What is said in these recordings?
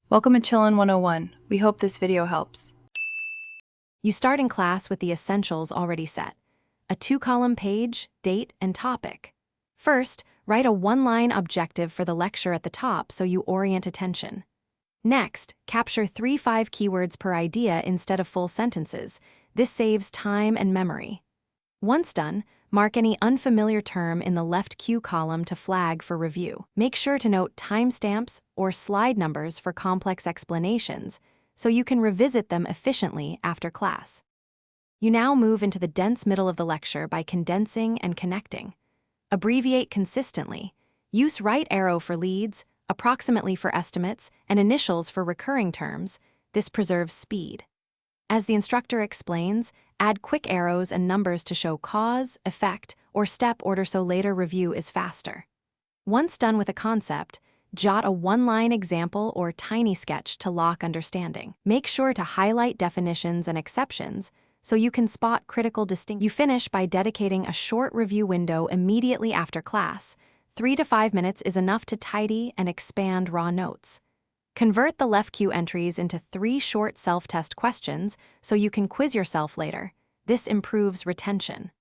Welcome to Chillin' 101. We hope this video helps. You start in class with the essentials already set. A 2-column page, date, and topic. First, write a 1-line objective for the lecture at the top so you orient attention. Next, capture 3-5 keywords per idea instead of full sentences. This saves time and memory. Once done, mark any unfamiliar term in the left Q column to flag for review. Make sure to note timestamps or slide numbers for complex explanations so you can revisit them efficiently after class. You now move into the dense middle of the lecture by condensing and connecting. Abbreviate consistently. Use right arrow for leads, approximately for estimates, and initials for recurring terms. This preserves speed. As the instructor explains, add quick arrows and numbers to show cause, effect, or step order so later review is faster. Once done with a concept, jot a 1-line example or tiny sketch to lock understanding. Make sure to highlight definitions and exceptions so you can spot critical distinctions. You finish by dedicating a short review window immediately after class. 3 to 5 minutes is enough to tidy and expand raw notes. Convert the left Q entries into 3 short self-test questions so you can quiz yourself later. This improves retention.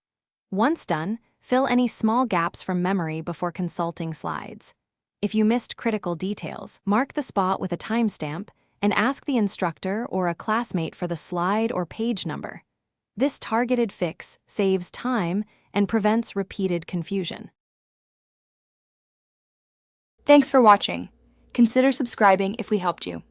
Once done, fill any small gaps from memory before consulting slides. If you missed critical details, mark the spot with a timestamp and ask the instructor or a classmate for the slide or page number. This targeted fix saves time and prevents repeated confusion. Thanks for watching. Consider subscribing if we helped you.